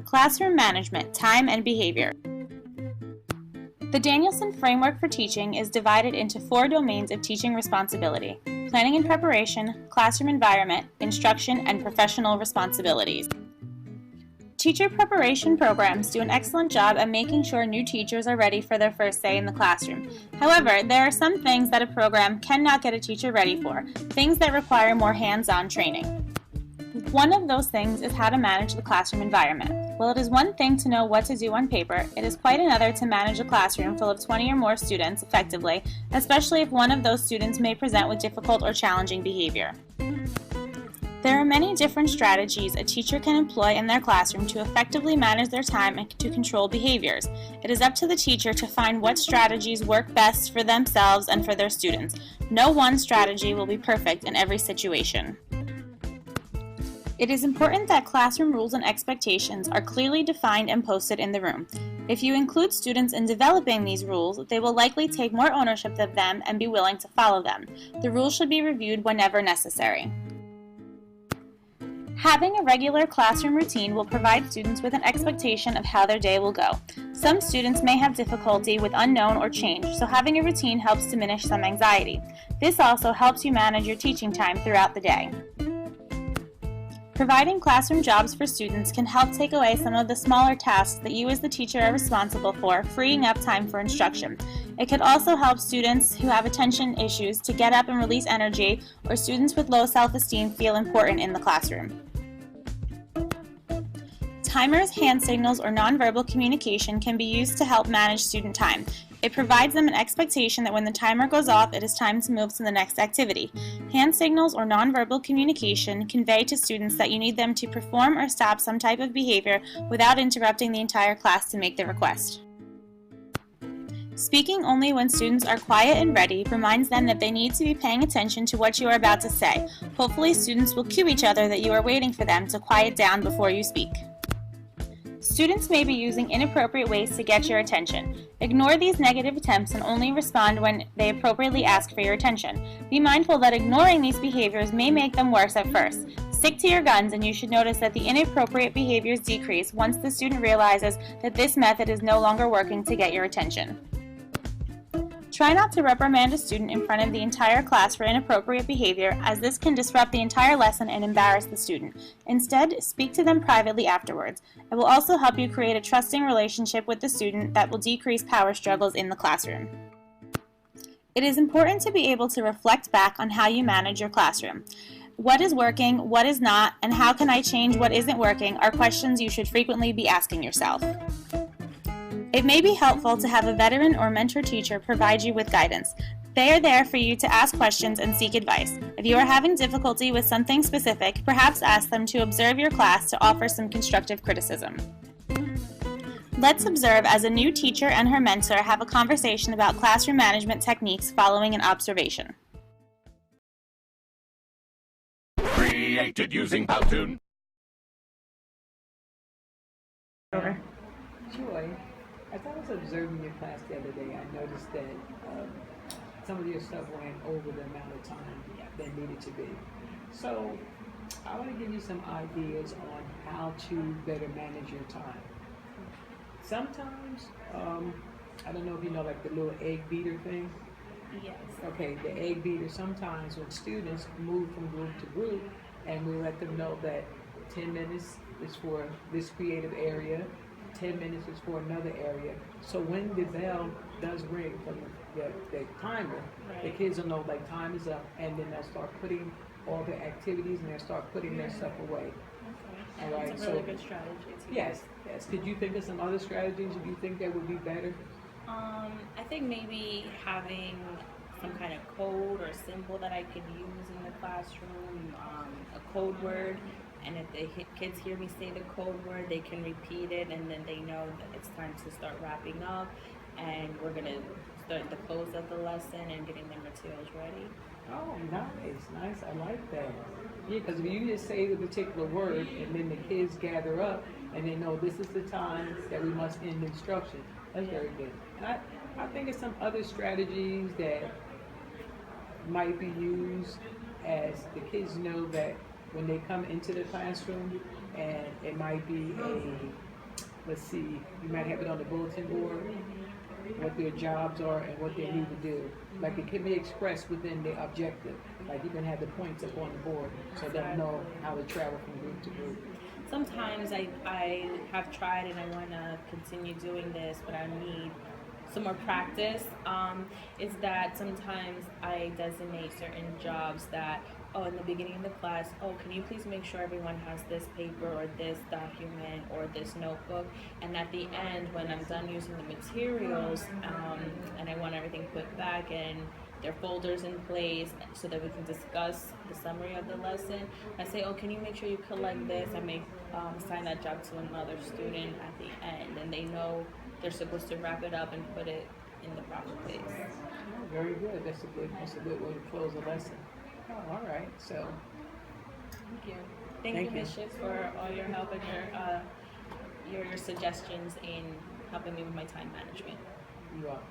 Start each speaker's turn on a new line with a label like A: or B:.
A: Classroom management, time and behavior. The Danielson framework for teaching is divided into 4 domains of teaching responsibility: planning and preparation, classroom environment, instruction, and professional responsibilities. Teacher preparation programs do an excellent job at making sure new teachers are ready for their first day in the classroom. However, there are some things that a program cannot get a teacher ready for, things that require more hands-on training. One of those things is how to manage the classroom environment. While it is one thing to know what to do on paper, it is quite another to manage a classroom full of 20 or more students effectively, especially if one of those students may present with difficult or challenging behavior. There are many different strategies a teacher can employ in their classroom to effectively manage their time and to control behaviors. It is up to the teacher to find what strategies work best for themselves and for their students. No one strategy will be perfect in every situation. It is important that classroom rules and expectations are clearly defined and posted in the room. If you include students in developing these rules, they will likely take more ownership of them and be willing to follow them. The rules should be reviewed whenever necessary. Having a regular classroom routine will provide students with an expectation of how their day will go. Some students may have difficulty with unknown or change, so having a routine helps diminish some anxiety. This also helps you manage your teaching time throughout the day. Providing classroom jobs for students can help take away some of the smaller tasks that you as the teacher are responsible for, freeing up time for instruction. It could also help students who have attention issues to get up and release energy, or students with low self-esteem feel important in the classroom. Timers, hand signals, or nonverbal communication can be used to help manage student time. It provides them an expectation that when the timer goes off, it is time to move to the next activity. Hand signals or nonverbal communication convey to students that you need them to perform or stop some type of behavior without interrupting the entire class to make the request. Speaking only when students are quiet and ready reminds them that they need to be paying attention to what you are about to say. Hopefully, students will cue each other that you are waiting for them to quiet down before you speak. Students may be using inappropriate ways to get your attention. Ignore these negative attempts and only respond when they appropriately ask for your attention. Be mindful that ignoring these behaviors may make them worse at first. Stick to your guns, and you should notice that the inappropriate behaviors decrease once the student realizes that this method is no longer working to get your attention. Try not to reprimand a student in front of the entire class for inappropriate behavior, as this can disrupt the entire lesson and embarrass the student. Instead, speak to them privately afterwards. It will also help you create a trusting relationship with the student that will decrease power struggles in the classroom. It is important to be able to reflect back on how you manage your classroom. What is working, what is not, and how can I change what isn't working are questions you should frequently be asking yourself. It may be helpful to have a veteran or mentor teacher provide you with guidance. They are there for you to ask questions and seek advice. If you are having difficulty with something specific, perhaps ask them to observe your class to offer some constructive criticism. Let's observe as a new teacher and her mentor have a conversation about classroom management techniques following an observation.
B: Created using Powtoon.
A: Over.
C: Joy, as I was observing your class the other day, I noticed that some of your stuff went over the amount of time that needed to be. So I want to give you some ideas on how to better manage your time. Sometimes, I don't know if you know, like the little egg beater thing.
A: Yes.
C: Okay, the egg beater, sometimes when students move from group to group and we let them know that 10 minutes is for this creative area, 10 minutes is for another area. So when the bell does ring from the timer, the kids will know like time is up, and then they'll start putting all their activities and they'll start putting their stuff away.
A: Okay.
C: All right.
A: That's a really good strategy too.
C: Yes. Could you think of some other strategies if you think that would be better?
D: I think maybe having some kind of code or symbol that I could use in the classroom, a code word, and if the kids hear me say the code word, they can repeat it, and then they know that it's time to start wrapping up, and we're going to start the close of the lesson and getting their materials ready.
C: Oh, nice. I like that. Yeah, because if you just say the particular word and then the kids gather up and they know this is the time that we must end instruction, that's very good. And I think of some other strategies that might be used as the kids know that when they come into the classroom, and it might be let's see, you might have it on the bulletin board, what their jobs are and what they need to do. Like it can be expressed within the objective. Like you can have the points up on the board so they'll know how to travel from group to group.
D: Sometimes I have tried and I want to continue doing this, but I need some more practice. Is that sometimes I designate certain jobs that, in the beginning of the class, can you please make sure everyone has this paper or this document or this notebook? And at the end, when I'm done using the materials, and I want everything put back in their folders in place so that we can discuss the summary of the lesson, I say, can you make sure you collect this? I may assign that job to another student at the end, and they know they're supposed to wrap it up and put it in the proper place.
C: Oh, very good. That's a good way to close a lesson. Oh, all right. So
D: thank you. Thank you, Ms. Schiff, for all your help and your suggestions in helping me with my time management.
C: you're welcome.